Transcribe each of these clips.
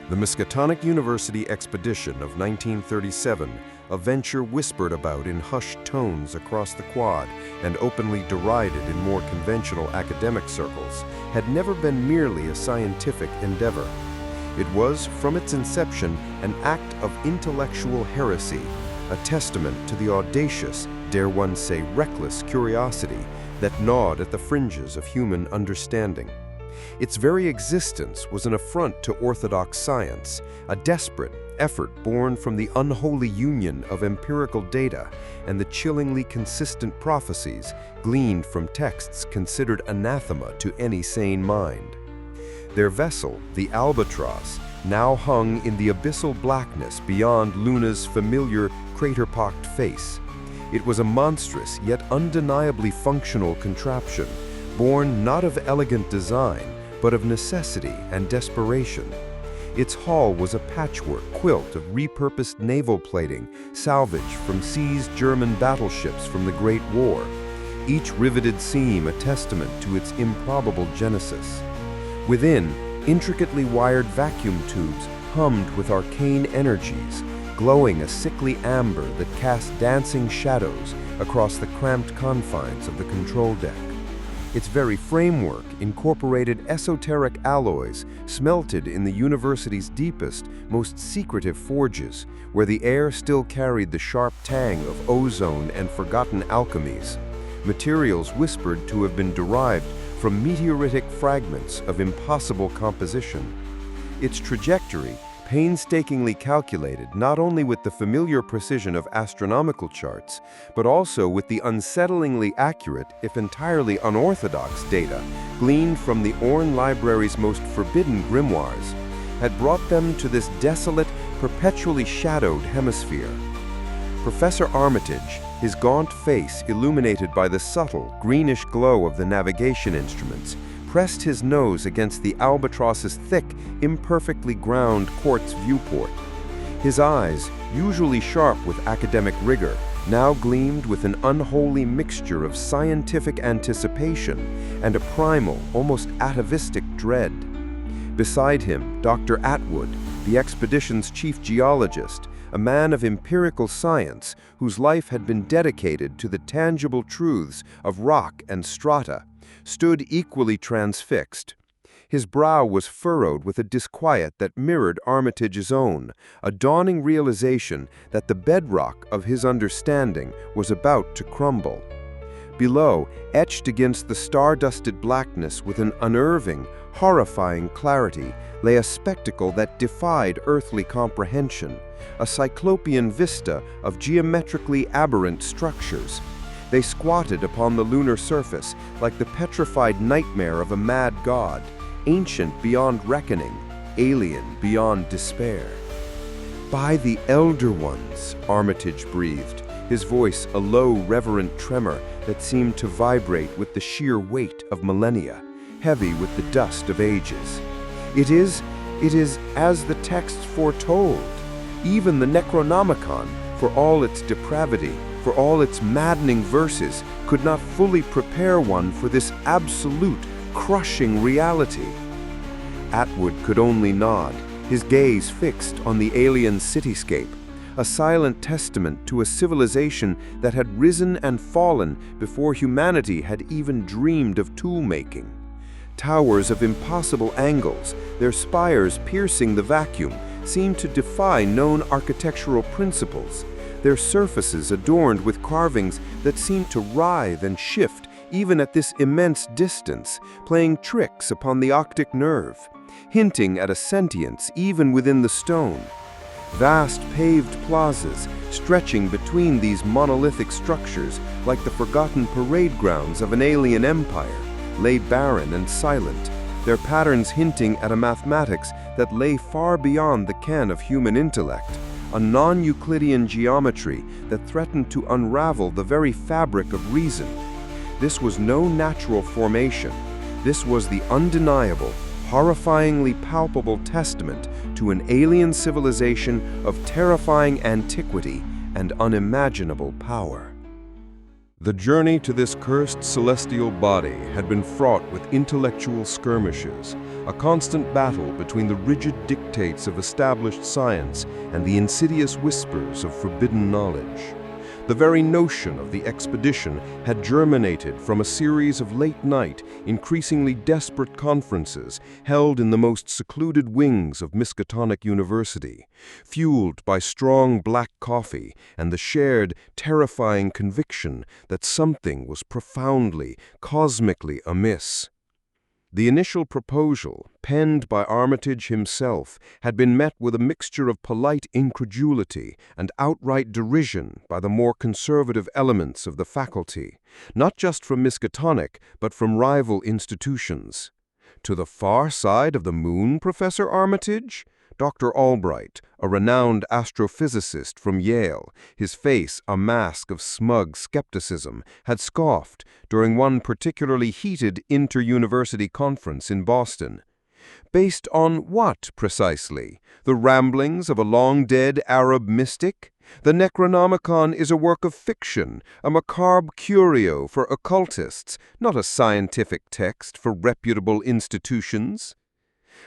The Miskatonic University expedition of 1937, a venture whispered about in hushed tones across the Quad and openly derided in more conventional academic circles, had never been merely a scientific endeavor. It was, from its inception, an act of intellectual heresy, a testament to the audacious, dare one say reckless curiosity that gnawed at the fringes of human understanding. Its very existence was an affront to orthodox science, a desperate effort born from the unholy union of empirical data and the chillingly consistent prophecies gleaned from texts considered anathema to any sane mind. Their vessel, the Albatross, now hung in the abyssal blackness beyond Luna's familiar crater-pocked face. It was a monstrous yet undeniably functional contraption, born not of elegant design, but of necessity and desperation. Its hull was a patchwork quilt of repurposed naval plating salvaged from seized German battleships from the Great War, each riveted seam a testament to its improbable genesis. Within, intricately wired vacuum tubes hummed with arcane energies, glowing a sickly amber that cast dancing shadows across the cramped confines of the control deck. Its very framework incorporated esoteric alloys smelted in the university's deepest, most secretive forges, where the air still carried the sharp tang of ozone and forgotten alchemies, materials whispered to have been derived from meteoritic fragments of impossible composition. Its trajectory, painstakingly calculated not only with the familiar precision of astronomical charts, but also with the unsettlingly accurate, if entirely unorthodox, data gleaned from the Orne Library's most forbidden grimoires, had brought them to this desolate, perpetually shadowed hemisphere. Professor Armitage, his gaunt face illuminated by the subtle, greenish glow of the navigation instruments, pressed his nose against the Albatross's thick, imperfectly ground quartz viewport. His eyes, usually sharp with academic rigor, now gleamed with an unholy mixture of scientific anticipation and a primal, almost atavistic dread. Beside him, Dr. Atwood, the expedition's chief geologist, a man of empirical science whose life had been dedicated to the tangible truths of rock and strata, stood equally transfixed. His brow was furrowed with a disquiet that mirrored Armitage's own, a dawning realization that the bedrock of his understanding was about to crumble. Below, etched against the star-dusted blackness with an unnerving, horrifying clarity, lay a spectacle that defied earthly comprehension, a cyclopean vista of geometrically aberrant structures. They squatted upon the lunar surface like the petrified nightmare of a mad god, ancient beyond reckoning, alien beyond despair. "By the Elder Ones," Armitage breathed, his voice a low, reverent tremor that seemed to vibrate with the sheer weight of millennia, heavy with the dust of ages. It is as the texts foretold. Even the Necronomicon, for all its depravity, for all its maddening verses, could not fully prepare one for this absolute, crushing reality. Atwood could only nod, his gaze fixed on the alien cityscape, a silent testament to a civilization that had risen and fallen before humanity had even dreamed of tool-making. Towers of impossible angles, their spires piercing the vacuum, seemed to defy known architectural principles, their surfaces adorned with carvings that seemed to writhe and shift even at this immense distance, playing tricks upon the optic nerve, hinting at a sentience even within the stone. Vast paved plazas, stretching between these monolithic structures like the forgotten parade grounds of an alien empire, lay barren and silent, their patterns hinting at a mathematics that lay far beyond the ken of human intellect, a non-Euclidean geometry that threatened to unravel the very fabric of reason. This was no natural formation. This was the undeniable, horrifyingly palpable testament to an alien civilization of terrifying antiquity and unimaginable power. The journey to this cursed celestial body had been fraught with intellectual skirmishes, a constant battle between the rigid dictates of established science and the insidious whispers of forbidden knowledge. The very notion of the expedition had germinated from a series of late-night, increasingly desperate conferences held in the most secluded wings of Miskatonic University, fueled by strong black coffee and the shared, terrifying conviction that something was profoundly, cosmically amiss. The initial proposal, penned by Armitage himself, had been met with a mixture of polite incredulity and outright derision by the more conservative elements of the faculty, not just from Miskatonic, but from rival institutions. To the far side of the moon, Professor Armitage? Dr. Albright, a renowned astrophysicist from Yale, his face a mask of smug skepticism, had scoffed during one particularly heated inter-university conference in Boston. Based on what, precisely? The ramblings of a long-dead Arab mystic? The Necronomicon is a work of fiction, a macabre curio for occultists, not a scientific text for reputable institutions.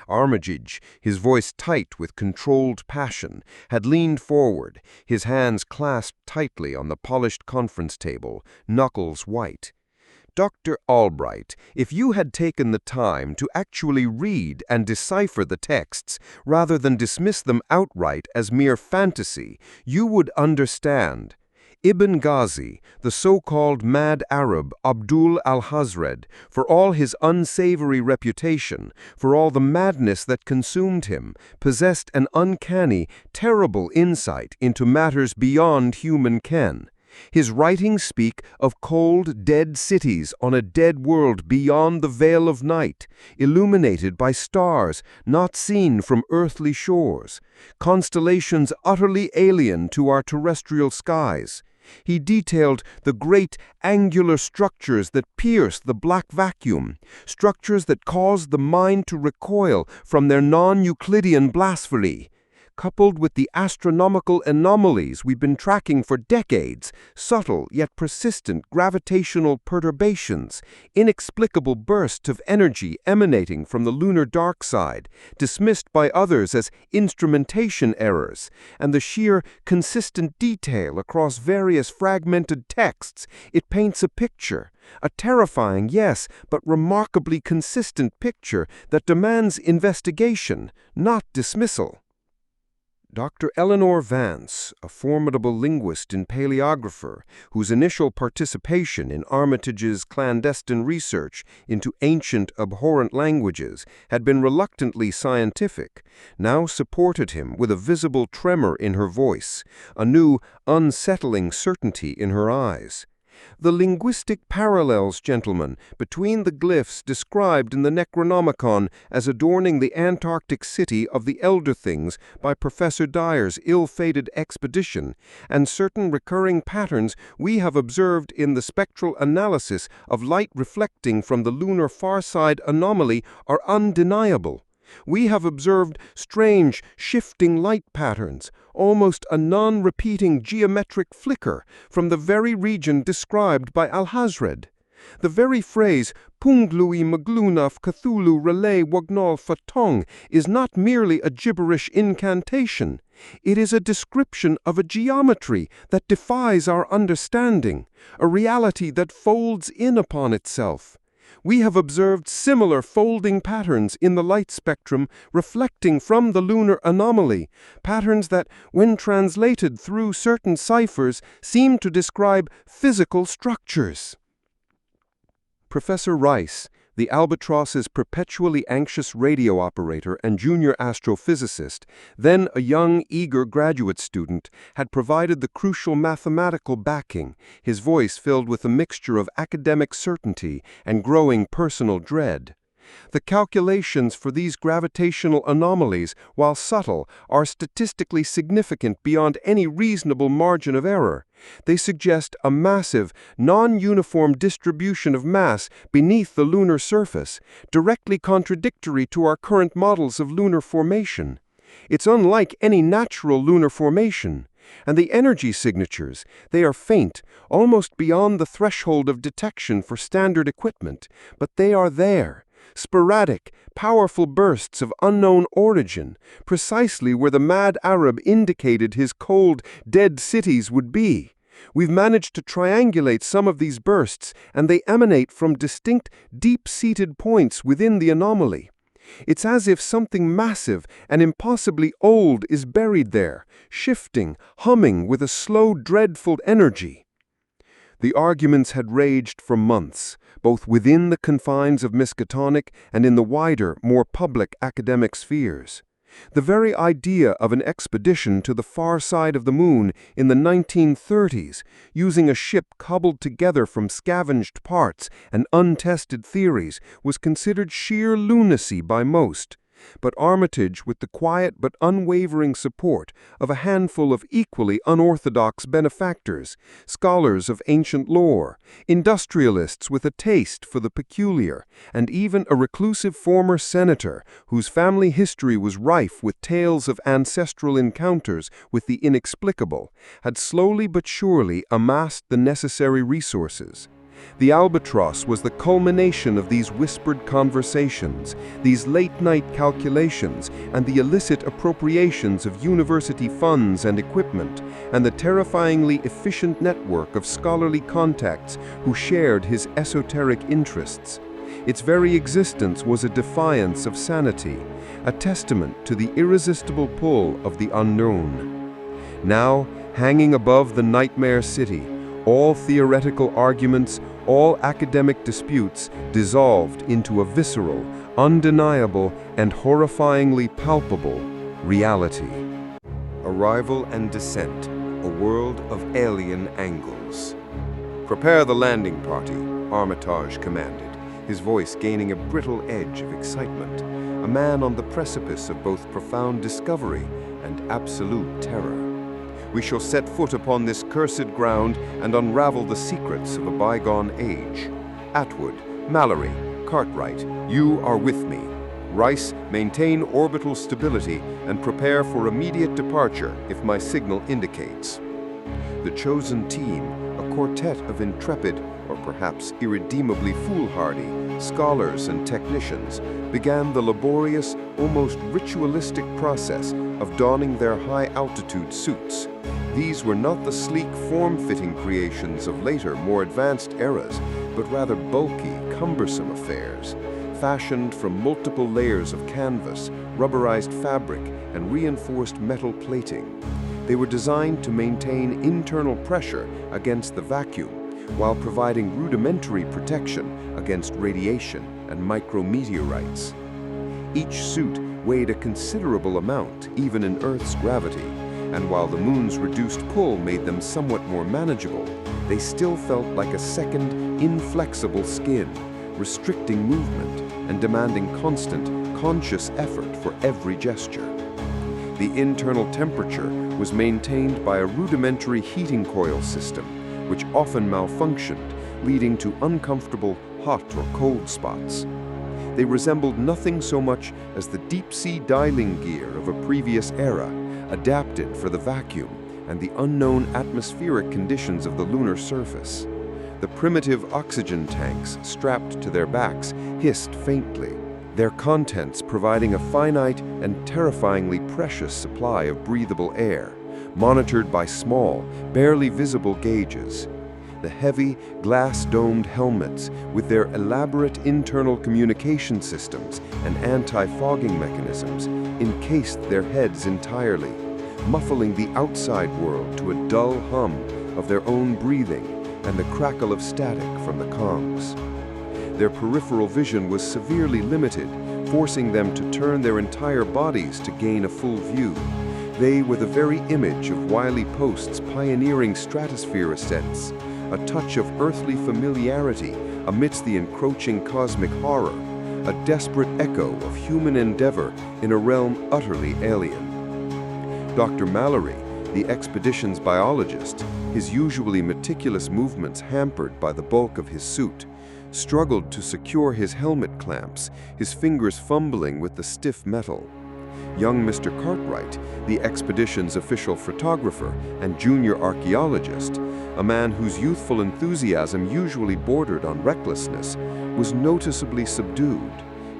Armitage, his voice tight with controlled passion, had leaned forward, his hands clasped tightly on the polished conference table, knuckles white. Dr. Albright, if you had taken the time to actually read and decipher the texts, rather than dismiss them outright as mere fantasy, you would understand. Ibn Ghazi, the so-called mad Arab Abdul al-Hazred, for all his unsavory reputation, for all the madness that consumed him, possessed an uncanny, terrible insight into matters beyond human ken. His writings speak of cold, dead cities on a dead world beyond the veil of night, illuminated by stars not seen from earthly shores, constellations utterly alien to our terrestrial skies. He detailed the great angular structures that pierce the black vacuum, structures that cause the mind to recoil from their non-Euclidean blasphemy. Coupled with the astronomical anomalies we've been tracking for decades, subtle yet persistent gravitational perturbations, inexplicable bursts of energy emanating from the lunar dark side, dismissed by others as instrumentation errors, and the sheer consistent detail across various fragmented texts, it paints a picture. A terrifying, yes, but remarkably consistent picture that demands investigation, not dismissal. Dr. Eleanor Vance, a formidable linguist and paleographer, whose initial participation in Armitage's clandestine research into ancient, abhorrent languages had been reluctantly scientific, now supported him with a visible tremor in her voice, a new, unsettling certainty in her eyes. The linguistic parallels, gentlemen, between the glyphs described in the Necronomicon as adorning the Antarctic city of the Elder Things by Professor Dyer's ill-fated expedition, and certain recurring patterns we have observed in the spectral analysis of light reflecting from the lunar far-side anomaly are undeniable. We have observed strange, shifting light patterns, almost a non-repeating geometric flicker from the very region described by Al-Hazred. The very phrase, Punglui Maglunaf Cthulhu Relay Wagnol Fatong, is not merely a gibberish incantation. It is a description of a geometry that defies our understanding, a reality that folds in upon itself. We have observed similar folding patterns in the light spectrum reflecting from the lunar anomaly, patterns that, when translated through certain ciphers, seem to describe physical structures. Professor Rice, the Albatross's perpetually anxious radio operator and junior astrophysicist, then a young, eager graduate student, had provided the crucial mathematical backing, his voice filled with a mixture of academic certainty and growing personal dread. The calculations for these gravitational anomalies, while subtle, are statistically significant beyond any reasonable margin of error. They suggest a massive, non-uniform distribution of mass beneath the lunar surface, directly contradictory to our current models of lunar formation. It's unlike any natural lunar formation. And the energy signatures, they are faint, almost beyond the threshold of detection for standard equipment, but they are there. Sporadic, powerful bursts of unknown origin, precisely where the mad Arab indicated his cold, dead cities would be. We've managed to triangulate some of these bursts, and they emanate from distinct, deep-seated points within the anomaly. It's as if something massive and impossibly old is buried there, shifting, humming with a slow, dreadful energy. The arguments had raged for months, both within the confines of Miskatonic and in the wider, more public academic spheres. The very idea of an expedition to the far side of the moon in the 1930s, using a ship cobbled together from scavenged parts and untested theories, was considered sheer lunacy by most. But Armitage, with the quiet but unwavering support of a handful of equally unorthodox benefactors, scholars of ancient lore, industrialists with a taste for the peculiar, and even a reclusive former senator whose family history was rife with tales of ancestral encounters with the inexplicable, had slowly but surely amassed the necessary resources. The Albatross was the culmination of these whispered conversations, these late-night calculations, and the illicit appropriations of university funds and equipment, and the terrifyingly efficient network of scholarly contacts who shared his esoteric interests. Its very existence was a defiance of sanity, a testament to the irresistible pull of the unknown. Now, hanging above the nightmare city, all theoretical arguments, all academic disputes dissolved into a visceral, undeniable, and horrifyingly palpable reality. Arrival and descent, a world of alien angles. "Prepare the landing party," Armitage commanded, his voice gaining a brittle edge of excitement, a man on the precipice of both profound discovery and absolute terror. "We shall set foot upon this cursed ground and unravel the secrets of a bygone age. Atwood, Mallory, Cartwright, you are with me. Rice, maintain orbital stability and prepare for immediate departure if my signal indicates." The chosen team, a quartet of intrepid, or perhaps irredeemably foolhardy, scholars and technicians, began the laborious, almost ritualistic process of donning their high-altitude suits. These were not the sleek, form-fitting creations of later, more advanced eras, but rather bulky, cumbersome affairs, fashioned from multiple layers of canvas, rubberized fabric, and reinforced metal plating. They were designed to maintain internal pressure against the vacuum, while providing rudimentary protection against radiation and micrometeorites. Each suit weighed a considerable amount, even in Earth's gravity, and while the moon's reduced pull made them somewhat more manageable, they still felt like a second, inflexible skin, restricting movement and demanding constant, conscious effort for every gesture. The internal temperature was maintained by a rudimentary heating coil system, which often malfunctioned, leading to uncomfortable hot or cold spots. They resembled nothing so much as the deep-sea dialing gear of a previous era, adapted for the vacuum and the unknown atmospheric conditions of the lunar surface. The primitive oxygen tanks strapped to their backs hissed faintly, their contents providing a finite and terrifyingly precious supply of breathable air, monitored by small, barely visible gauges. The heavy, glass-domed helmets, with their elaborate internal communication systems and anti-fogging mechanisms, encased their heads entirely, muffling the outside world to a dull hum of their own breathing and the crackle of static from the comms. Their peripheral vision was severely limited, forcing them to turn their entire bodies to gain a full view. They were the very image of Wiley Post's pioneering stratosphere ascents, a touch of earthly familiarity amidst the encroaching cosmic horror, a desperate echo of human endeavor in a realm utterly alien. Dr. Mallory, the expedition's biologist, his usually meticulous movements hampered by the bulk of his suit, struggled to secure his helmet clamps, his fingers fumbling with the stiff metal. young Mr. Cartwright, the expedition's official photographer and junior archaeologist, a man whose youthful enthusiasm usually bordered on recklessness, was noticeably subdued,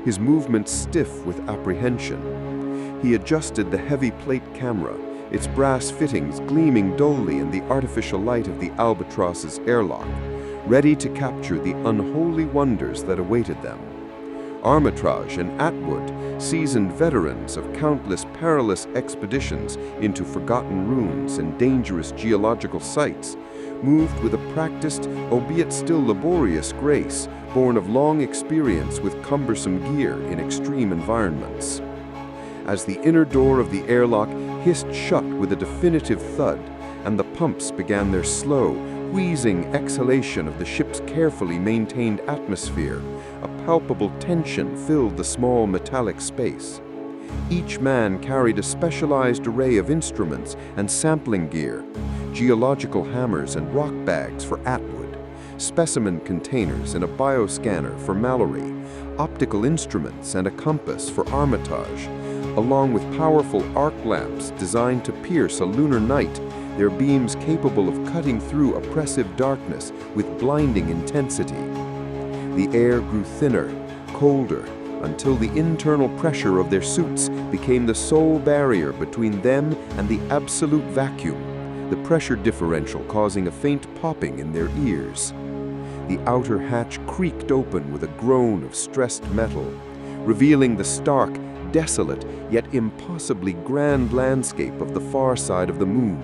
his movements stiff with apprehension. He adjusted the heavy plate camera, its brass fittings gleaming dully in the artificial light of the albatross's airlock, ready to capture the unholy wonders that awaited them. Armitage and Atwood, seasoned veterans of countless perilous expeditions into forgotten ruins and dangerous geological sites, moved with a practiced, albeit still laborious grace, born of long experience with cumbersome gear in extreme environments. As the inner door of the airlock hissed shut with a definitive thud, and the pumps began their slow, wheezing exhalation of the ship's carefully maintained atmosphere, a palpable tension filled the small metallic space. Each man carried a specialized array of instruments and sampling gear, geological hammers and rock bags for Atwood, specimen containers and a bioscanner for Mallory, optical instruments and a compass for Armitage, along with powerful arc lamps designed to pierce a lunar night, their beams capable of cutting through oppressive darkness with blinding intensity. The air grew thinner, colder, until the internal pressure of their suits became the sole barrier between them and the absolute vacuum, the pressure differential causing a faint popping in their ears. The outer hatch creaked open with a groan of stressed metal, revealing the stark, desolate, yet impossibly grand landscape of the far side of the moon.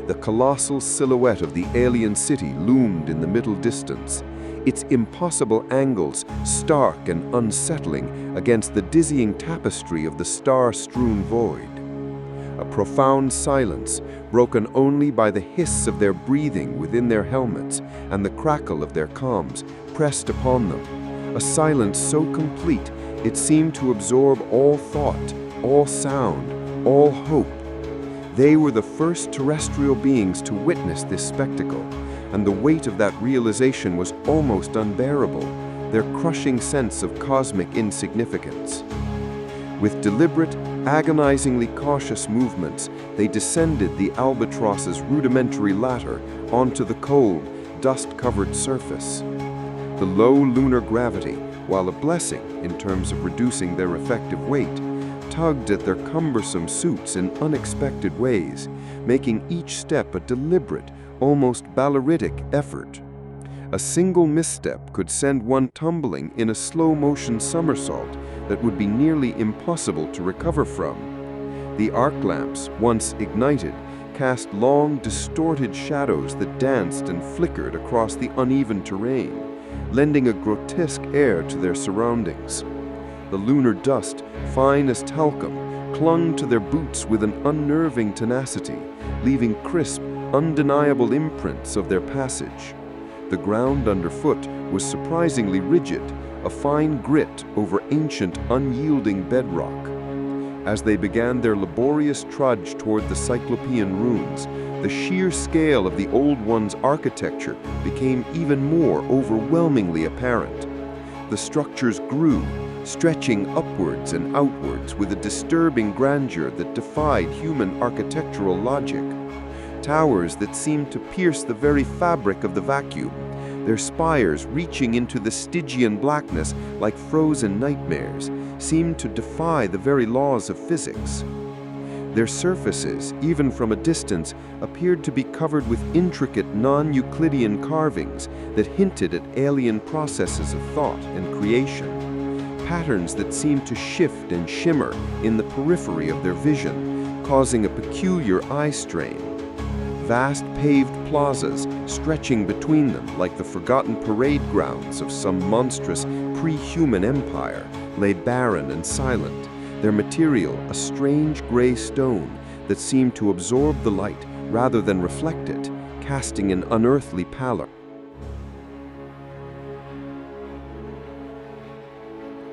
The colossal silhouette of the alien city loomed in the middle distance, its impossible angles stark and unsettling against the dizzying tapestry of the star-strewn void. A profound silence, broken only by the hiss of their breathing within their helmets and the crackle of their comms, pressed upon them, a silence so complete it seemed to absorb all thought, all sound, all hope. They were the first terrestrial beings to witness this spectacle, and the weight of that realization was almost unbearable, their crushing sense of cosmic insignificance. With deliberate, agonizingly cautious movements, they descended the albatross's rudimentary ladder onto the cold, dust-covered surface. The low lunar gravity, while a blessing in terms of reducing their effective weight, tugged at their cumbersome suits in unexpected ways, making each step a deliberate, almost balleritic effort. A single misstep could send one tumbling in a slow-motion somersault that would be nearly impossible to recover from. The arc lamps, once ignited, cast long, distorted shadows that danced and flickered across the uneven terrain, lending a grotesque air to their surroundings. The lunar dust, fine as talcum, clung to their boots with an unnerving tenacity, leaving crisp, undeniable imprints of their passage. The ground underfoot was surprisingly rigid, a fine grit over ancient, unyielding bedrock. As they began their laborious trudge toward the Cyclopean ruins, the sheer scale of the Old One's architecture became even more overwhelmingly apparent. The structures grew, stretching upwards and outwards with a disturbing grandeur that defied human architectural logic. Towers that seemed to pierce the very fabric of the vacuum, their spires reaching into the Stygian blackness like frozen nightmares, seemed to defy the very laws of physics. Their surfaces, even from a distance, appeared to be covered with intricate non-Euclidean carvings that hinted at alien processes of thought and creation, patterns that seemed to shift and shimmer in the periphery of their vision, causing a peculiar eye strain. Vast paved plazas stretching between them like the forgotten parade grounds of some monstrous pre-human empire lay barren and silent, their material a strange gray stone that seemed to absorb the light rather than reflect it, casting an unearthly pallor.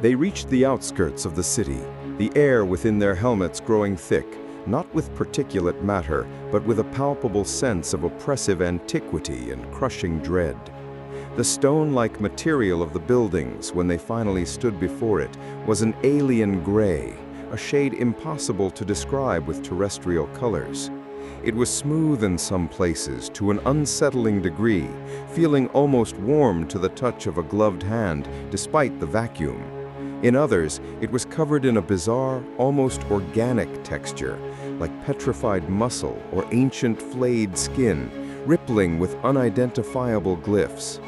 They reached the outskirts of the city, the air within their helmets growing thick, not with particulate matter, but with a palpable sense of oppressive antiquity and crushing dread. The stone-like material of the buildings, when they finally stood before it, was an alien gray, a shade impossible to describe with terrestrial colors. It was smooth in some places to an unsettling degree, feeling almost warm to the touch of a gloved hand despite the vacuum. In others, it was covered in a bizarre, almost organic texture, like petrified muscle or ancient flayed skin, rippling with unidentifiable glyphs.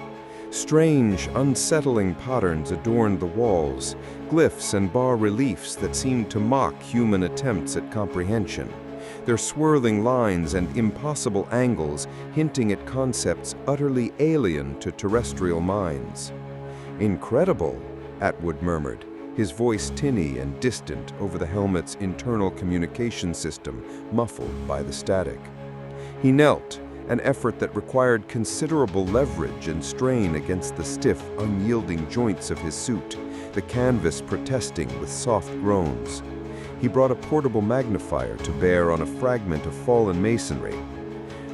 Strange, unsettling patterns adorned the walls, glyphs and bas-reliefs that seemed to mock human attempts at comprehension, their swirling lines and impossible angles hinting at concepts utterly alien to terrestrial minds. "Incredible," Atwood murmured, his voice tinny and distant over the helmet's internal communication system, muffled by the static. He knelt, an effort that required considerable leverage and strain against the stiff, unyielding joints of his suit, the canvas protesting with soft groans. He brought a portable magnifier to bear on a fragment of fallen masonry.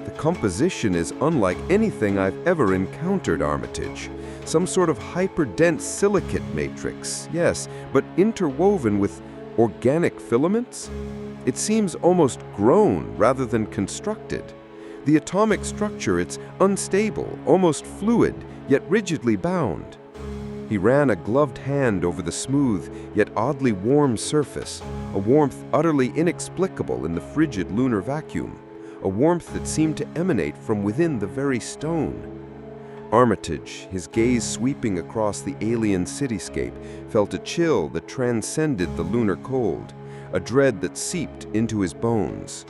"The composition is unlike anything I've ever encountered, Armitage. Some sort of hyper-dense silicate matrix, yes, but interwoven with organic filaments? It seems almost grown rather than constructed. The atomic structure, it's unstable, almost fluid, yet rigidly bound." He ran a gloved hand over the smooth, yet oddly warm surface, a warmth utterly inexplicable in the frigid lunar vacuum, a warmth that seemed to emanate from within the very stone. Armitage, his gaze sweeping across the alien cityscape, felt a chill that transcended the lunar cold, a dread that seeped into his bones.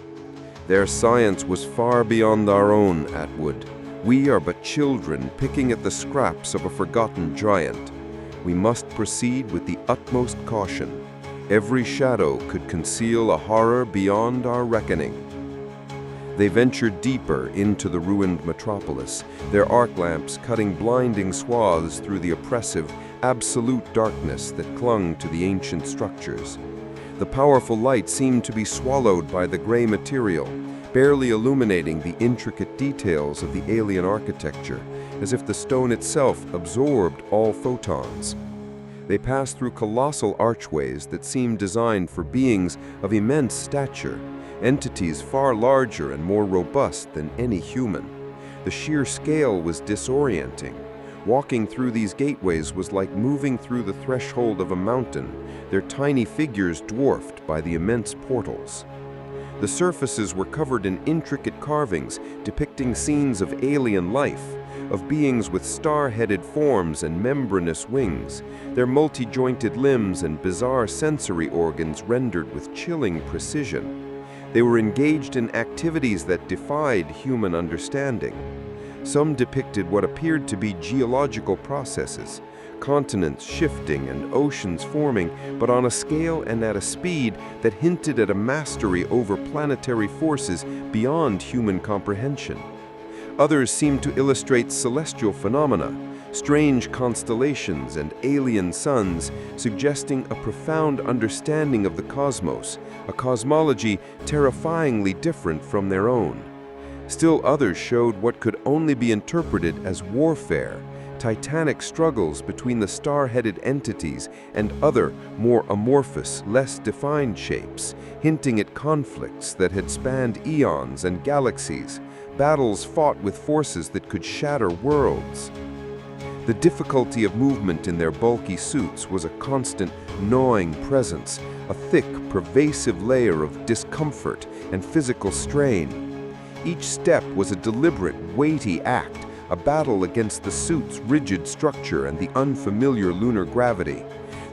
"Their science was far beyond our own, Atwood. We are but children picking at the scraps of a forgotten giant. We must proceed with the utmost caution. Every shadow could conceal a horror beyond our reckoning." They ventured deeper into the ruined metropolis, their arc lamps cutting blinding swaths through the oppressive, absolute darkness that clung to the ancient structures. The powerful light seemed to be swallowed by the gray material, barely illuminating the intricate details of the alien architecture, as if the stone itself absorbed all photons. They passed through colossal archways that seemed designed for beings of immense stature, entities far larger and more robust than any human. The sheer scale was disorienting. Walking through these gateways was like moving through the threshold of a mountain, their tiny figures dwarfed by the immense portals. The surfaces were covered in intricate carvings depicting scenes of alien life, of beings with star-headed forms and membranous wings, their multi-jointed limbs and bizarre sensory organs rendered with chilling precision. They were engaged in activities that defied human understanding. Some depicted what appeared to be geological processes, continents shifting and oceans forming, but on a scale and at a speed that hinted at a mastery over planetary forces beyond human comprehension. Others seemed to illustrate celestial phenomena, strange constellations and alien suns, suggesting a profound understanding of the cosmos, a cosmology terrifyingly different from their own. Still others showed what could only be interpreted as warfare, titanic struggles between the star-headed entities and other, more amorphous, less defined shapes, hinting at conflicts that had spanned eons and galaxies, battles fought with forces that could shatter worlds. The difficulty of movement in their bulky suits was a constant, gnawing presence, a thick, pervasive layer of discomfort and physical strain. Each step was a deliberate, weighty act, a battle against the suit's rigid structure and the unfamiliar lunar gravity.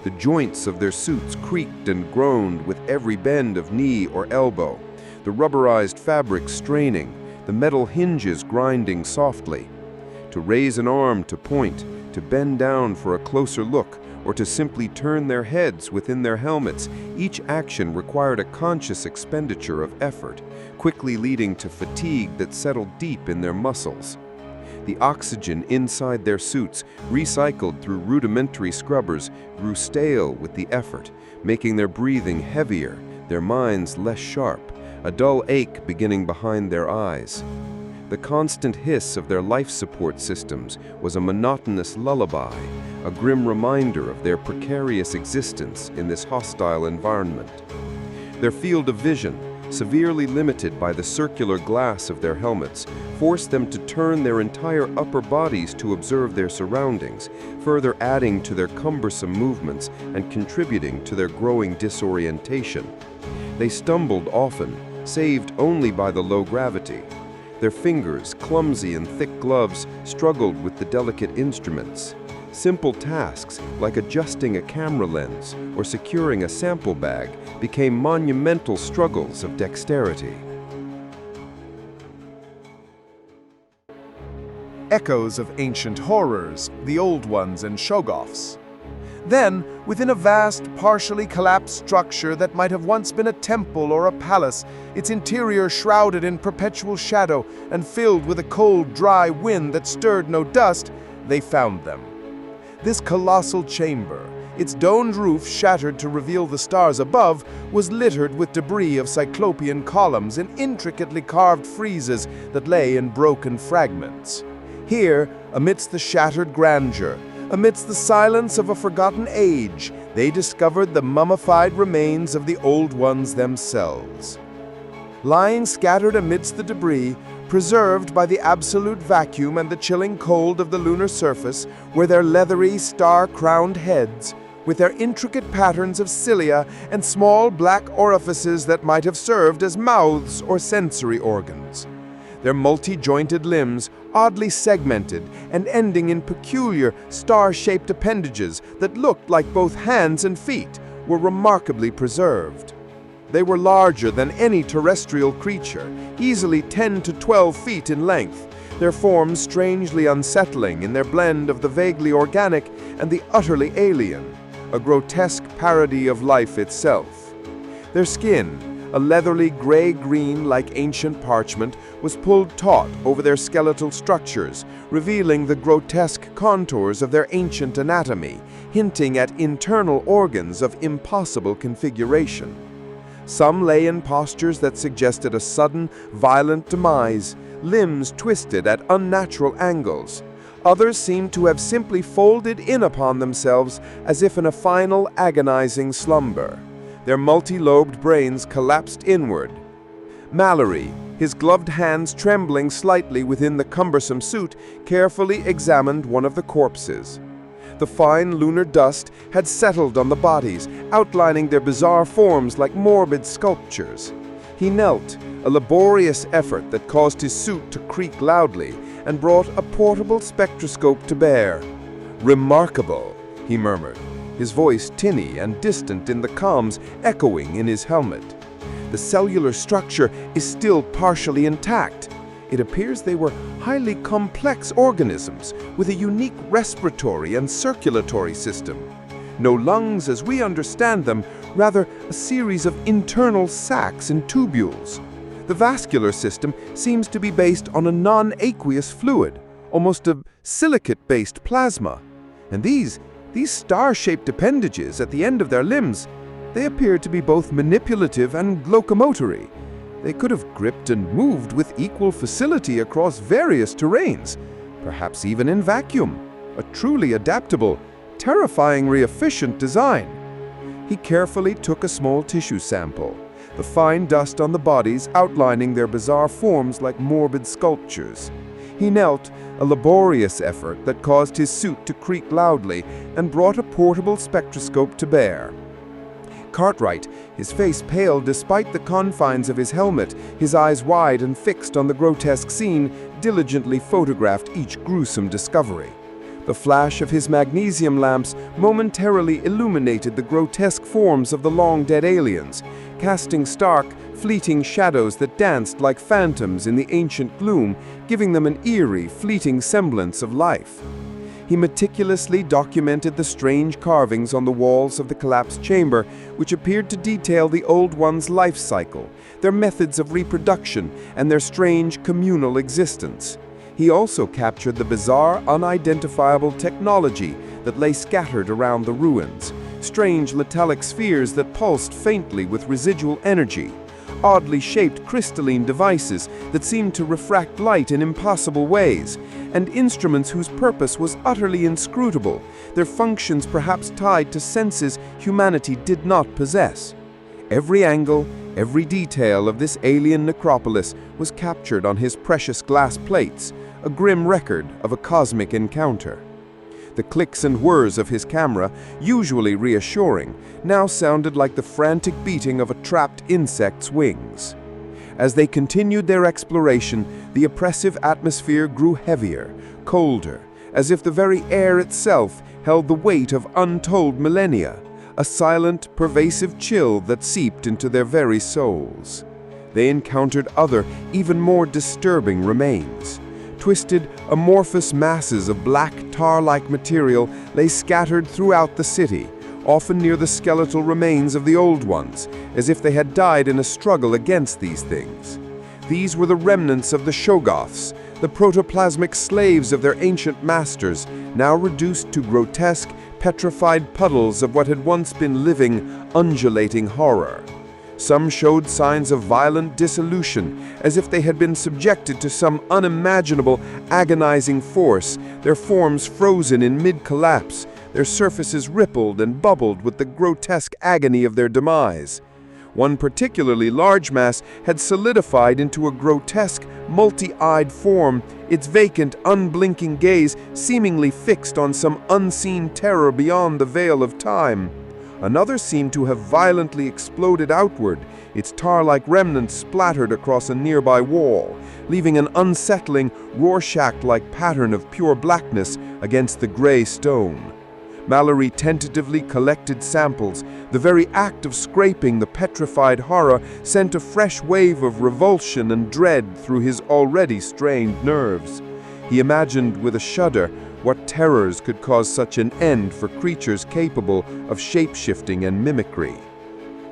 The joints of their suits creaked and groaned with every bend of knee or elbow, the rubberized fabric straining, the metal hinges grinding softly. To raise an arm to point, to bend down for a closer look, or to simply turn their heads within their helmets, each action required a conscious expenditure of effort, quickly leading to fatigue that settled deep in their muscles. The oxygen inside their suits, recycled through rudimentary scrubbers, grew stale with the effort, making their breathing heavier, their minds less sharp, a dull ache beginning behind their eyes. The constant hiss of their life support systems was a monotonous lullaby, a grim reminder of their precarious existence in this hostile environment. Their field of vision, severely limited by the circular glass of their helmets, forced them to turn their entire upper bodies to observe their surroundings, further adding to their cumbersome movements and contributing to their growing disorientation. They stumbled often, saved only by the low gravity. Their fingers, clumsy and thick gloves, struggled with the delicate instruments. Simple tasks like adjusting a camera lens or securing a sample bag became monumental struggles of dexterity. Echoes of ancient horrors, the old ones and Shoggoths. Then, within a vast, partially collapsed structure that might have once been a temple or a palace, its interior shrouded in perpetual shadow and filled with a cold, dry wind that stirred no dust, they found them. This colossal chamber, its domed roof shattered to reveal the stars above, was littered with debris of cyclopean columns and intricately carved friezes that lay in broken fragments. Here, amidst the shattered grandeur, amidst the silence of a forgotten age, they discovered the mummified remains of the old ones themselves. Lying scattered amidst the debris, preserved by the absolute vacuum and the chilling cold of the lunar surface, were their leathery, star-crowned heads, with their intricate patterns of cilia and small black orifices that might have served as mouths or sensory organs. Their multi-jointed limbs, oddly segmented and ending in peculiar, star-shaped appendages that looked like both hands and feet, were remarkably preserved. They were larger than any terrestrial creature, easily 10 to 12 feet in length, their forms strangely unsettling in their blend of the vaguely organic and the utterly alien, a grotesque parody of life itself. Their skin, a leathery gray-green like ancient parchment, was pulled taut over their skeletal structures, revealing the grotesque contours of their ancient anatomy, hinting at internal organs of impossible configuration. Some lay in postures that suggested a sudden, violent demise, limbs twisted at unnatural angles. Others seemed to have simply folded in upon themselves as if in a final, agonizing slumber. Their multi-lobed brains collapsed inward. Mallory, his gloved hands trembling slightly within the cumbersome suit, carefully examined one of the corpses. The fine lunar dust had settled on the bodies, outlining their bizarre forms like morbid sculptures. He knelt, a laborious effort that caused his suit to creak loudly, and brought a portable spectroscope to bear. "Remarkable," he murmured, his voice tinny and distant in the comms echoing in his helmet. "The cellular structure is still partially intact. It appears they were highly complex organisms with a unique respiratory and circulatory system. No lungs as we understand them, rather a series of internal sacs and tubules. The vascular system seems to be based on a non-aqueous fluid, almost a silicate-based plasma. And these star-shaped appendages at the end of their limbs, they appear to be both manipulative and locomotory. They could have gripped and moved with equal facility across various terrains, perhaps even in vacuum. A truly adaptable, terrifyingly efficient design." He carefully took a small tissue sample, the fine dust on the bodies outlining their bizarre forms like morbid sculptures. He knelt, a laborious effort that caused his suit to creak loudly, and brought a portable spectroscope to bear. Cartwright, his face pale despite the confines of his helmet, his eyes wide and fixed on the grotesque scene, diligently photographed each gruesome discovery. The flash of his magnesium lamps momentarily illuminated the grotesque forms of the long-dead aliens, casting stark, fleeting shadows that danced like phantoms in the ancient gloom, giving them an eerie, fleeting semblance of life. He meticulously documented the strange carvings on the walls of the collapsed chamber, which appeared to detail the old one's life cycle, their methods of reproduction, and their strange communal existence. He also captured the bizarre, unidentifiable technology that lay scattered around the ruins, strange metallic spheres that pulsed faintly with residual energy, oddly shaped crystalline devices that seemed to refract light in impossible ways, and instruments whose purpose was utterly inscrutable, their functions perhaps tied to senses humanity did not possess. Every angle, every detail of this alien necropolis was captured on his precious glass plates, a grim record of a cosmic encounter. The clicks and whirs of his camera, usually reassuring, now sounded like the frantic beating of a trapped insect's wings. As they continued their exploration, the oppressive atmosphere grew heavier, colder, as if the very air itself held the weight of untold millennia, a silent, pervasive chill that seeped into their very souls. They encountered other, even more disturbing remains. Twisted, amorphous masses of black tar-like material lay scattered throughout the city, often near the skeletal remains of the old ones, as if they had died in a struggle against these things. These were the remnants of the Shoggoths, the protoplasmic slaves of their ancient masters, now reduced to grotesque, petrified puddles of what had once been living, undulating horror. Some showed signs of violent dissolution, as if they had been subjected to some unimaginable, agonizing force, their forms frozen in mid-collapse, their surfaces rippled and bubbled with the grotesque agony of their demise. One particularly large mass had solidified into a grotesque, multi-eyed form, its vacant, unblinking gaze seemingly fixed on some unseen terror beyond the veil of time. Another seemed to have violently exploded outward, its tar-like remnants splattered across a nearby wall, leaving an unsettling, Rorschach-like pattern of pure blackness against the gray stone. Mallory tentatively collected samples. The very act of scraping the petrified horror sent a fresh wave of revulsion and dread through his already strained nerves. He imagined with a shudder what terrors could cause such an end for creatures capable of shape-shifting and mimicry.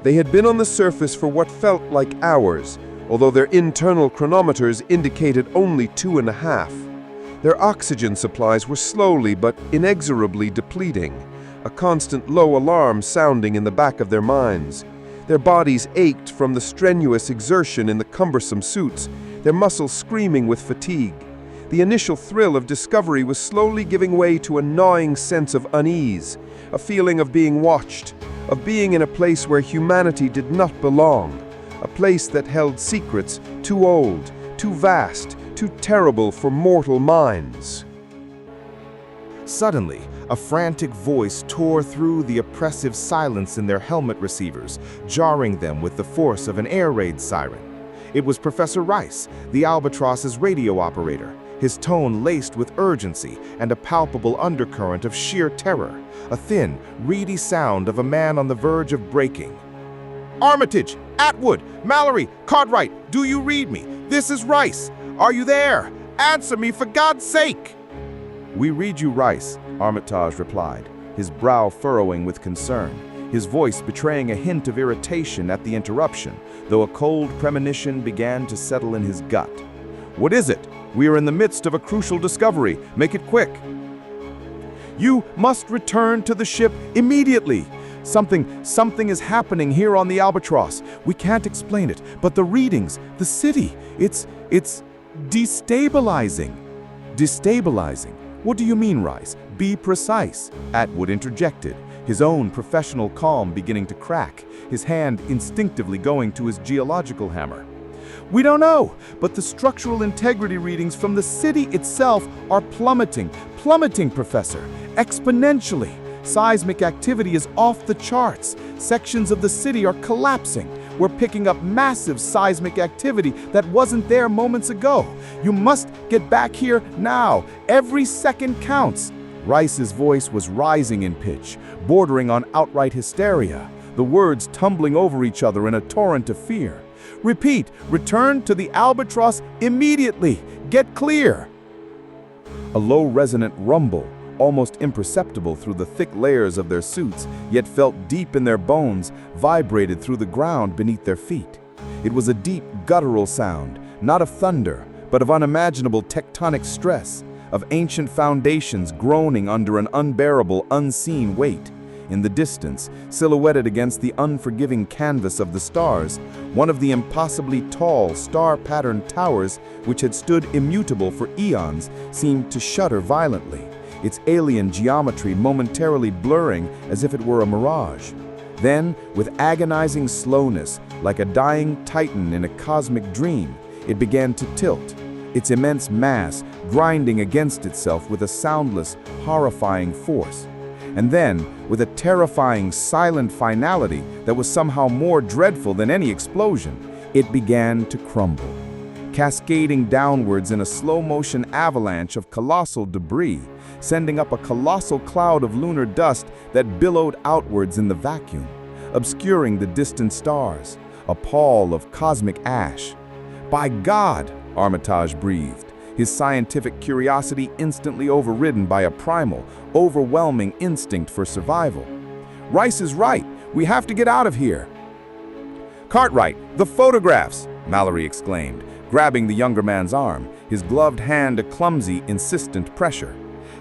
They had been on the surface for what felt like hours, although their internal chronometers indicated only 2.5. Their oxygen supplies were slowly but inexorably depleting, a constant low alarm sounding in the back of their minds. Their bodies ached from the strenuous exertion in the cumbersome suits, their muscles screaming with fatigue. The initial thrill of discovery was slowly giving way to a gnawing sense of unease, a feeling of being watched, of being in a place where humanity did not belong, a place that held secrets too old, too vast, too terrible for mortal minds. Suddenly, a frantic voice tore through the oppressive silence in their helmet receivers, jarring them with the force of an air raid siren. It was Professor Rice, the Albatross's radio operator, his tone laced with urgency and a palpable undercurrent of sheer terror, a thin, reedy sound of a man on the verge of breaking. "Armitage! Atwood! Mallory! Cartwright! Do you read me? This is Rice! Are you there? Answer me, for God's sake!" "We read you, Rice," Armitage replied, his brow furrowing with concern, his voice betraying a hint of irritation at the interruption, though a cold premonition began to settle in his gut. "What is it? We are in the midst of a crucial discovery. Make it quick." "You must return to the ship immediately. Something is happening here on the Albatross. We can't explain it, but the readings, the city, it's destabilizing." "Destabilizing? What do you mean, Rice? Be precise," Atwood interjected, his own professional calm beginning to crack, his hand instinctively going to his geological hammer. "We don't know, but the structural integrity readings from the city itself are plummeting, Professor, exponentially. Seismic activity is off the charts. Sections of the city are collapsing. We're picking up massive seismic activity that wasn't there moments ago. You must get back here now. Every second counts." Rice's voice was rising in pitch, bordering on outright hysteria, the words tumbling over each other in a torrent of fear. "Repeat, return to the Albatross immediately. Get clear." A low resonant rumble, almost imperceptible through the thick layers of their suits, yet felt deep in their bones, vibrated through the ground beneath their feet. It was a deep, guttural sound, not of thunder, but of unimaginable tectonic stress, of ancient foundations groaning under an unbearable, unseen weight. In the distance, silhouetted against the unforgiving canvas of the stars, one of the impossibly tall, star-patterned towers, which had stood immutable for eons, seemed to shudder violently, its alien geometry momentarily blurring as if it were a mirage. Then, with agonizing slowness, like a dying titan in a cosmic dream, it began to tilt, its immense mass grinding against itself with a soundless, horrifying force. And then, with a terrifying, silent finality that was somehow more dreadful than any explosion, it began to crumble, cascading downwards in a slow-motion avalanche of colossal debris, sending up a colossal cloud of lunar dust that billowed outwards in the vacuum, obscuring the distant stars, a pall of cosmic ash. "By God!" Armitage breathed, his scientific curiosity instantly overridden by a primal, overwhelming instinct for survival. "Rice is right. We have to get out of here." "Cartwright, the photographs!" Mallory exclaimed, grabbing the younger man's arm, his gloved hand a clumsy, insistent pressure.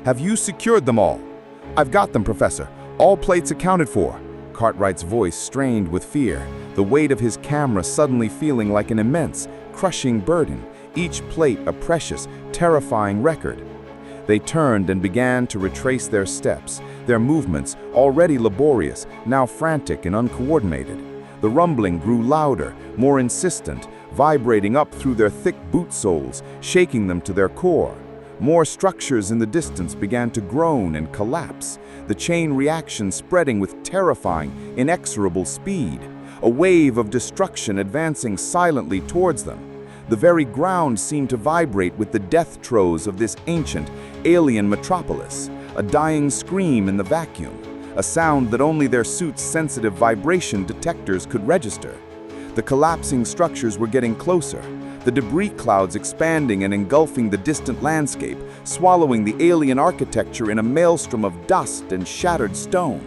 "Have you secured them all?" "I've got them, Professor. All plates accounted for." Cartwright's voice strained with fear, the weight of his camera suddenly feeling like an immense, crushing burden, each plate a precious, terrifying record. They turned and began to retrace their steps, their movements, already laborious, now frantic and uncoordinated. The rumbling grew louder, more insistent, vibrating up through their thick boot soles, shaking them to their core. More structures in the distance began to groan and collapse, the chain reaction spreading with terrifying, inexorable speed, a wave of destruction advancing silently towards them. The very ground seemed to vibrate with the death throes of this ancient, alien metropolis, a dying scream in the vacuum, a sound that only their suits' sensitive vibration detectors could register. The collapsing structures were getting closer, the debris clouds expanding and engulfing the distant landscape, swallowing the alien architecture in a maelstrom of dust and shattered stone.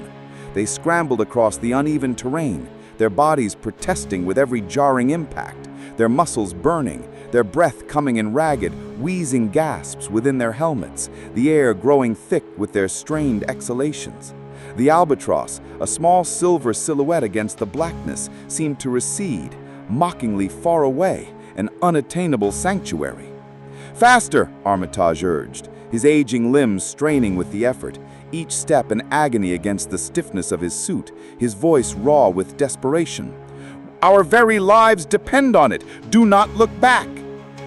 They scrambled across the uneven terrain, their bodies protesting with every jarring impact, their muscles burning, their breath coming in ragged, wheezing gasps within their helmets, the air growing thick with their strained exhalations. The albatross, a small silver silhouette against the blackness, seemed to recede, mockingly far away, an unattainable sanctuary. "Faster!" Armitage urged, his aging limbs straining with the effort, each step an agony against the stiffness of his suit, his voice raw with desperation. "Our very lives depend on it! Do not look back!"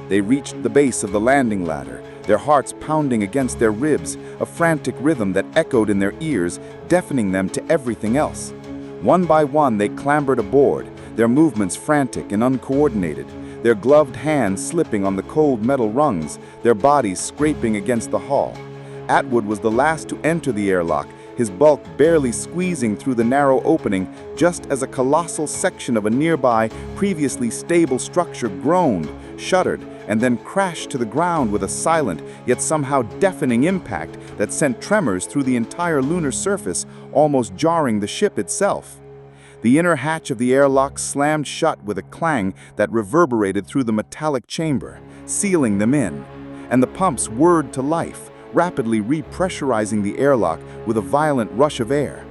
They reached the base of the landing ladder, their hearts pounding against their ribs, a frantic rhythm that echoed in their ears, deafening them to everything else. One by one they clambered aboard, their movements frantic and uncoordinated, their gloved hands slipping on the cold metal rungs, their bodies scraping against the hull. Atwood was the last to enter the airlock, his bulk barely squeezing through the narrow opening just as a colossal section of a nearby, previously stable structure groaned, shuddered, and then crashed to the ground with a silent, yet somehow deafening impact that sent tremors through the entire lunar surface, almost jarring the ship itself. The inner hatch of the airlock slammed shut with a clang that reverberated through the metallic chamber, sealing them in, and the pumps whirred to life, rapidly repressurizing the airlock with a violent rush of air.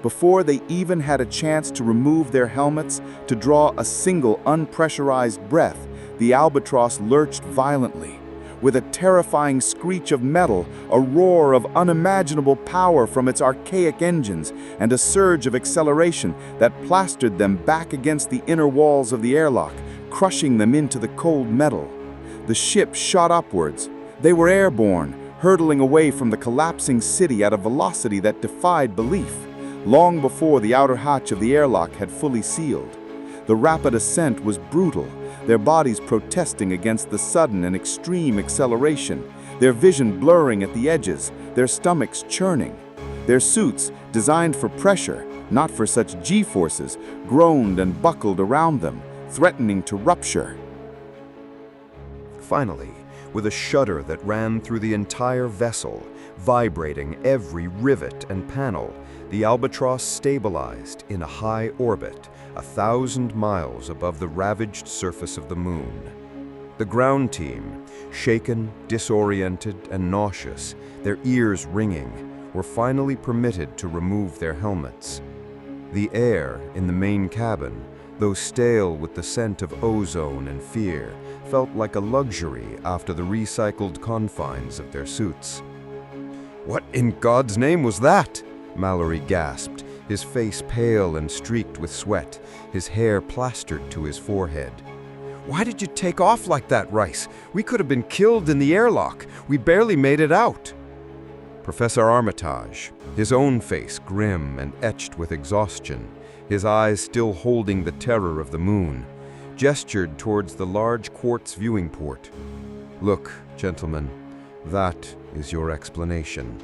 Before they even had a chance to remove their helmets, to draw a single unpressurized breath, the albatross lurched violently. With a terrifying screech of metal, a roar of unimaginable power from its archaic engines, and a surge of acceleration that plastered them back against the inner walls of the airlock, crushing them into the cold metal. The ship shot upwards. They were airborne, hurtling away from the collapsing city at a velocity that defied belief, long before the outer hatch of the airlock had fully sealed. The rapid ascent was brutal, their bodies protesting against the sudden and extreme acceleration, their vision blurring at the edges, their stomachs churning. Their suits, designed for pressure, not for such G-forces, groaned and buckled around them, threatening to rupture. Finally, with a shudder that ran through the entire vessel, vibrating every rivet and panel, the albatross stabilized in a high orbit, 1,000 miles above the ravaged surface of the moon. The ground team, shaken, disoriented, and nauseous, their ears ringing, were finally permitted to remove their helmets. The air in the main cabin, though stale with the scent of ozone and fear, felt like a luxury after the recycled confines of their suits. "What in God's name was that?" Mallory gasped, his face pale and streaked with sweat, his hair plastered to his forehead. "Why did you take off like that, Rice? We could have been killed in the airlock. We barely made it out." Professor Armitage, his own face grim and etched with exhaustion, his eyes still holding the terror of the moon, gestured towards the large quartz viewing port. "Look, gentlemen, that is your explanation."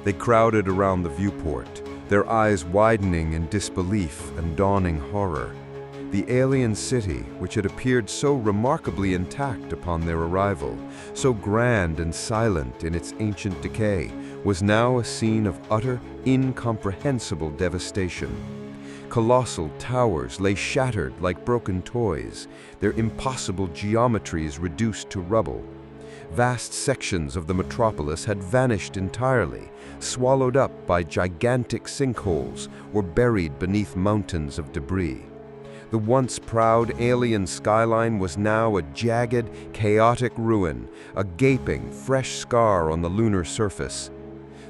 They crowded around the viewport, their eyes widening in disbelief and dawning horror. The alien city, which had appeared so remarkably intact upon their arrival, so grand and silent in its ancient decay, was now a scene of utter, incomprehensible devastation. Colossal towers lay shattered like broken toys, their impossible geometries reduced to rubble. Vast sections of the metropolis had vanished entirely, swallowed up by gigantic sinkholes or buried beneath mountains of debris. The once proud alien skyline was now a jagged, chaotic ruin, a gaping, fresh scar on the lunar surface.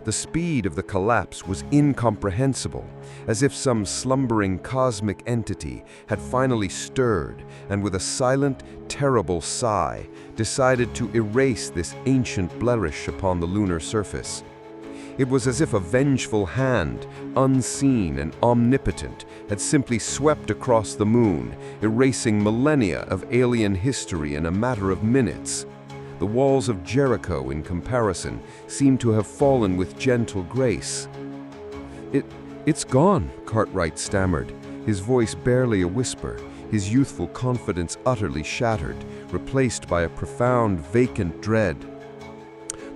The speed of the collapse was incomprehensible, as if some slumbering cosmic entity had finally stirred and with a silent, terrible sigh decided to erase this ancient blemish upon the lunar surface. It was as if a vengeful hand, unseen and omnipotent, had simply swept across the moon, erasing millennia of alien history in a matter of minutes. The walls of Jericho, in comparison, seemed to have fallen with gentle grace. It's gone," Cartwright stammered, his voice barely a whisper, his youthful confidence utterly shattered, replaced by a profound, vacant dread.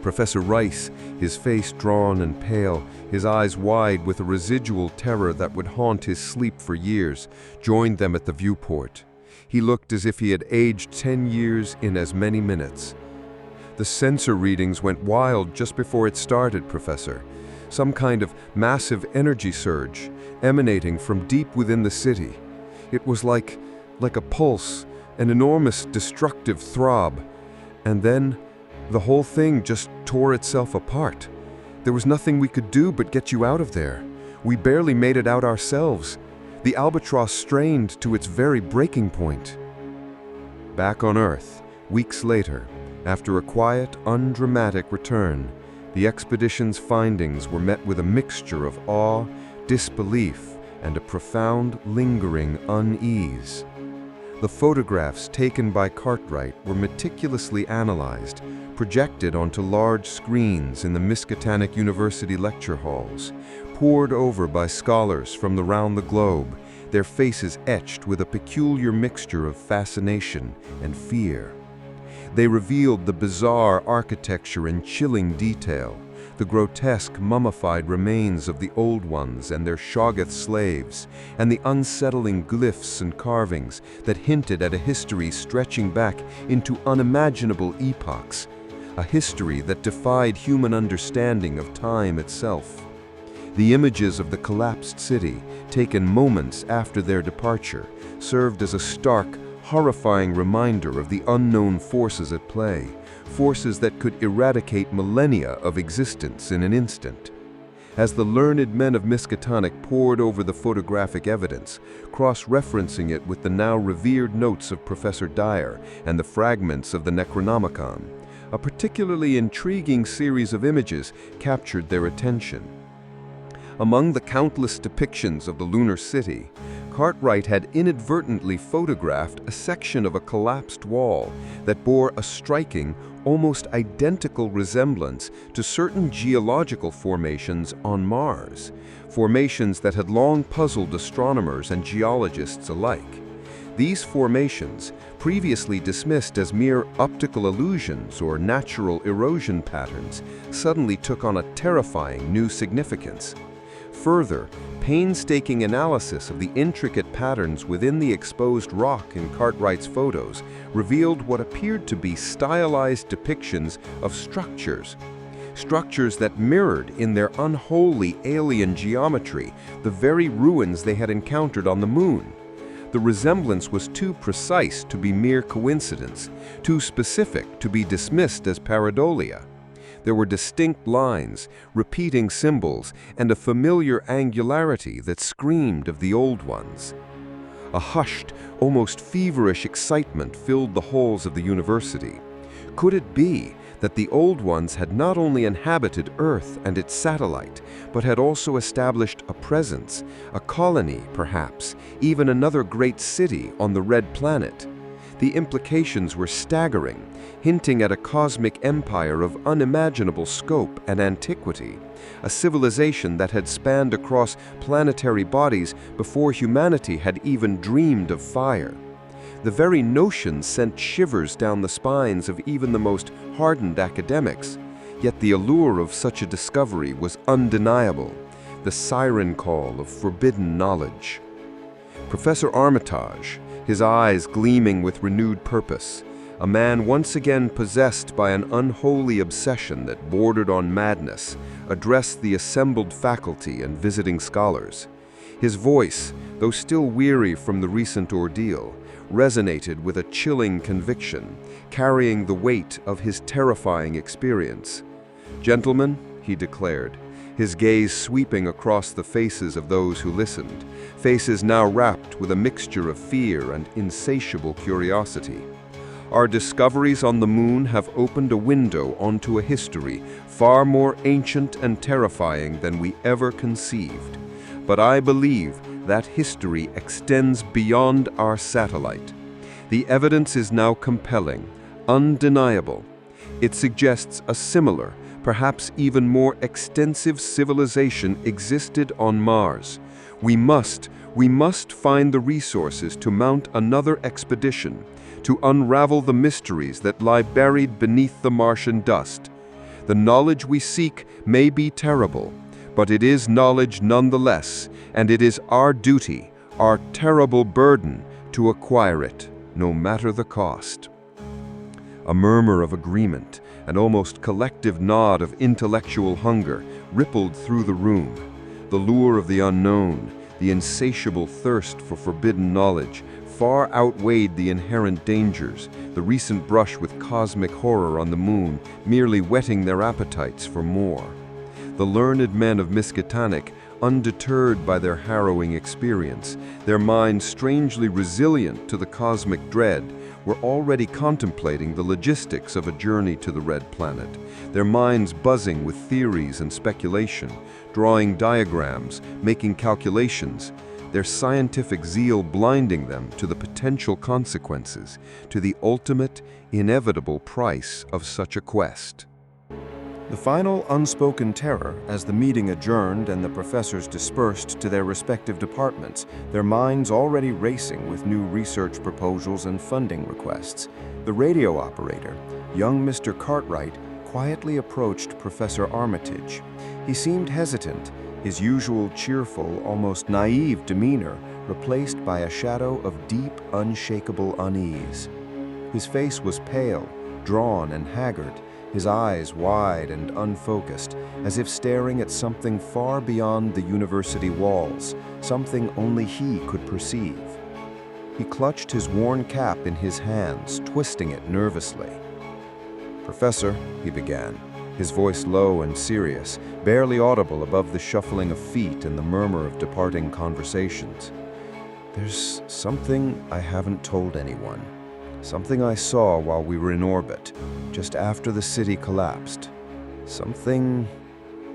Professor Rice, his face drawn and pale, his eyes wide with a residual terror that would haunt his sleep for years, joined them at the viewport. He looked as if he had aged 10 years in as many minutes. "The sensor readings went wild just before it started, Professor. Some kind of massive energy surge, emanating from deep within the city. It was like a pulse, an enormous destructive throb. And then the whole thing just tore itself apart. There was nothing we could do but get you out of there. We barely made it out ourselves. The albatross strained to its very breaking point." Back on Earth, weeks later, after a quiet, undramatic return, the expedition's findings were met with a mixture of awe, disbelief, and a profound, lingering unease. The photographs taken by Cartwright were meticulously analyzed, projected onto large screens in the Miskatonic University lecture halls, pored over by scholars from around the globe, their faces etched with a peculiar mixture of fascination and fear. They revealed the bizarre architecture in chilling detail, the grotesque mummified remains of the old ones and their Shoggoth slaves, and the unsettling glyphs and carvings that hinted at a history stretching back into unimaginable epochs, a history that defied human understanding of time itself. The images of the collapsed city, taken moments after their departure, served as a stark, horrifying reminder of the unknown forces at play, forces that could eradicate millennia of existence in an instant. As the learned men of Miskatonic pored over the photographic evidence, cross-referencing it with the now revered notes of Professor Dyer and the fragments of the Necronomicon, a particularly intriguing series of images captured their attention. Among the countless depictions of the lunar city, Cartwright had inadvertently photographed a section of a collapsed wall that bore a striking, almost identical resemblance to certain geological formations on Mars, formations that had long puzzled astronomers and geologists alike. These formations, previously dismissed as mere optical illusions or natural erosion patterns, suddenly took on a terrifying new significance. Further, painstaking analysis of the intricate patterns within the exposed rock in Cartwright's photos revealed what appeared to be stylized depictions of structures structures that mirrored in their unholy alien geometry the very ruins they had encountered on the moon. The resemblance was too precise to be mere coincidence, too specific to be dismissed as pareidolia. There were distinct lines, repeating symbols, and a familiar angularity that screamed of the old ones. A hushed, almost feverish excitement filled the halls of the university. Could it be that the old ones had not only inhabited Earth and its satellite, but had also established a presence, a colony perhaps, even another great city on the Red Planet? The implications were staggering, hinting at a cosmic empire of unimaginable scope and antiquity, a civilization that had spanned across planetary bodies before humanity had even dreamed of fire. The very notion sent shivers down the spines of even the most hardened academics, yet the allure of such a discovery was undeniable, the siren call of forbidden knowledge. Professor Armitage, his eyes gleaming with renewed purpose, a man once again possessed by an unholy obsession that bordered on madness, addressed the assembled faculty and visiting scholars. His voice, though still weary from the recent ordeal, resonated with a chilling conviction, carrying the weight of his terrifying experience. "Gentlemen," he declared, his gaze sweeping across the faces of those who listened, faces now wrapped with a mixture of fear and insatiable curiosity. "Our discoveries on the moon have opened a window onto a history far more ancient and terrifying than we ever conceived. But I believe that history extends beyond our satellite. The evidence is now compelling, undeniable. It suggests a similar, perhaps even more extensive civilization existed on Mars. We must find the resources to mount another expedition, to unravel the mysteries that lie buried beneath the Martian dust. The knowledge we seek may be terrible, but it is knowledge nonetheless, and it is our duty, our terrible burden, to acquire it, no matter the cost." A murmur of agreement, an almost collective nod of intellectual hunger, rippled through the room. The lure of the unknown, the insatiable thirst for forbidden knowledge, far outweighed the inherent dangers, the recent brush with cosmic horror on the moon merely whetting their appetites for more. The learned men of Miskatonic, undeterred by their harrowing experience, their minds strangely resilient to the cosmic dread, were already contemplating the logistics of a journey to the Red Planet, their minds buzzing with theories and speculation, drawing diagrams, making calculations, their scientific zeal blinding them to the potential consequences, to the ultimate, inevitable price of such a quest. The final unspoken terror, as the meeting adjourned and the professors dispersed to their respective departments, their minds already racing with new research proposals and funding requests. The radio operator, young Mr. Cartwright, quietly approached Professor Armitage. He seemed hesitant, his usual cheerful, almost naive demeanor replaced by a shadow of deep, unshakable unease. His face was pale, drawn and haggard, his eyes wide and unfocused, as if staring at something far beyond the university walls, something only he could perceive. He clutched his worn cap in his hands, twisting it nervously. "Professor," he began, his voice low and serious, barely audible above the shuffling of feet and the murmur of departing conversations. "There's something I haven't told anyone. Something I saw while we were in orbit, just after the city collapsed. Something—"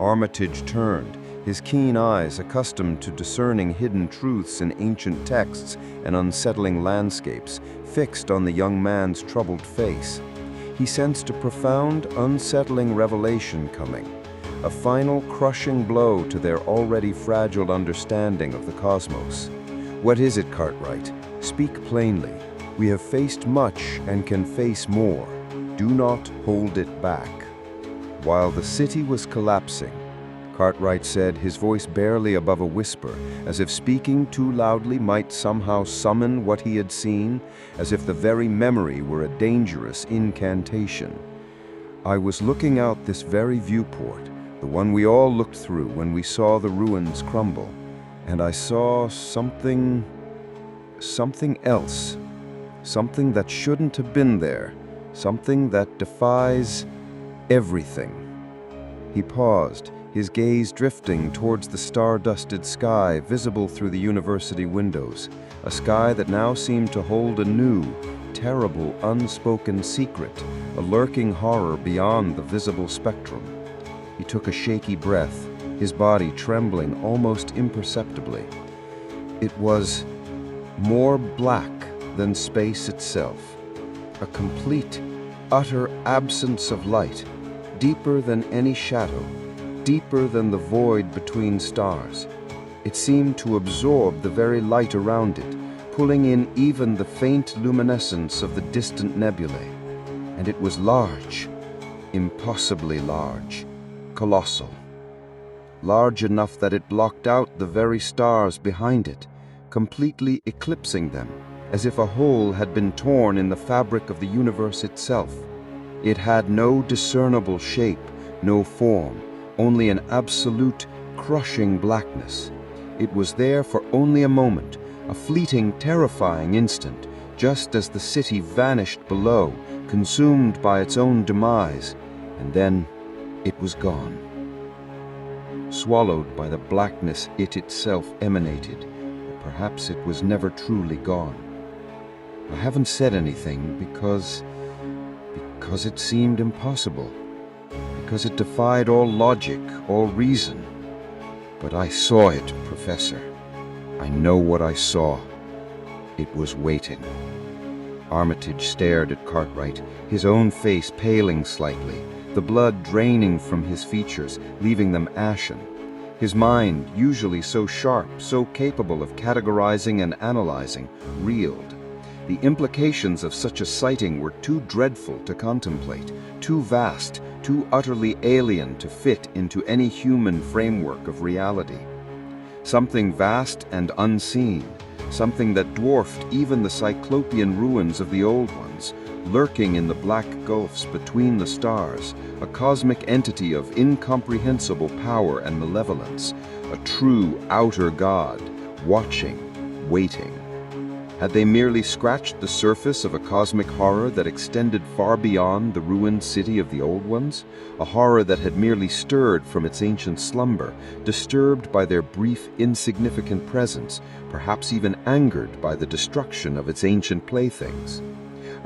Armitage turned, his keen eyes, accustomed to discerning hidden truths in ancient texts and unsettling landscapes, fixed on the young man's troubled face. He sensed a profound, unsettling revelation coming, a final crushing blow to their already fragile understanding of the cosmos. "What is it, Cartwright? Speak plainly. We have faced much and can face more. Do not hold it back." While the city was collapsing, Cartwright said, his voice barely above a whisper, as if speaking too loudly might somehow summon what he had seen, as if the very memory were a dangerous incantation. I was looking out this very viewport, the one we all looked through when we saw the ruins crumble, and I saw something else. Something that shouldn't have been there. Something that defies everything. He paused, his gaze drifting towards the star-dusted sky visible through the university windows, a sky that now seemed to hold a new, terrible, unspoken secret, a lurking horror beyond the visible spectrum. He took a shaky breath, his body trembling almost imperceptibly. It was more black than space itself, a complete, utter absence of light, deeper than any shadow, deeper than the void between stars. It seemed to absorb the very light around it, pulling in even the faint luminescence of the distant nebulae. And it was large, impossibly large, colossal. Large enough that it blocked out the very stars behind it, completely eclipsing them, as if a hole had been torn in the fabric of the universe itself. It had no discernible shape, no form, only an absolute, crushing blackness. It was there for only a moment, a fleeting, terrifying instant, just as the city vanished below, consumed by its own demise, and then it was gone. Swallowed by the blackness it itself emanated, or perhaps it was never truly gone. I haven't said anything because it seemed impossible, because it defied all logic, all reason. But I saw it, Professor. I know what I saw. It was waiting. Armitage stared at Cartwright, his own face paling slightly, the blood draining from his features, leaving them ashen. His mind, usually so sharp, so capable of categorizing and analyzing, reeled. The implications of such a sighting were too dreadful to contemplate, too vast, too utterly alien to fit into any human framework of reality. Something vast and unseen, something that dwarfed even the cyclopean ruins of the old ones, lurking in the black gulfs between the stars, a cosmic entity of incomprehensible power and malevolence, a true outer god, watching, waiting. Had they merely scratched the surface of a cosmic horror that extended far beyond the ruined city of the old ones? A horror that had merely stirred from its ancient slumber, disturbed by their brief, insignificant presence, perhaps even angered by the destruction of its ancient playthings?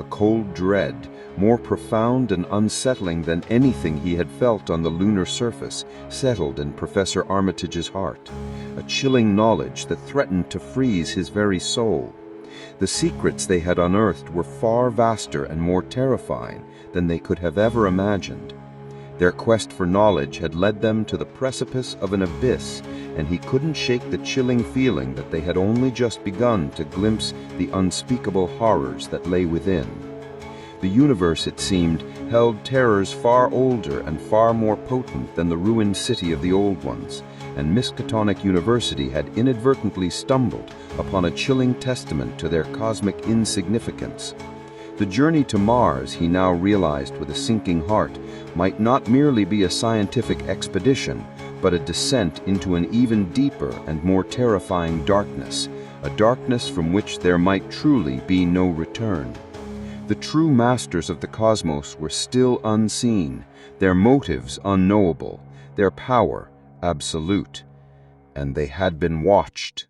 A cold dread, more profound and unsettling than anything he had felt on the lunar surface, settled in Professor Armitage's heart. A chilling knowledge that threatened to freeze his very soul. The secrets they had unearthed were far vaster and more terrifying than they could have ever imagined. Their quest for knowledge had led them to the precipice of an abyss, and he couldn't shake the chilling feeling that they had only just begun to glimpse the unspeakable horrors that lay within. The universe, it seemed, held terrors far older and far more potent than the ruined city of the old ones, and Miskatonic University had inadvertently stumbled upon a chilling testament to their cosmic insignificance. The journey to Mars, he now realized with a sinking heart, might not merely be a scientific expedition, but a descent into an even deeper and more terrifying darkness, a darkness from which there might truly be no return. The true masters of the cosmos were still unseen, their motives unknowable, their power absolute, and they had been watched.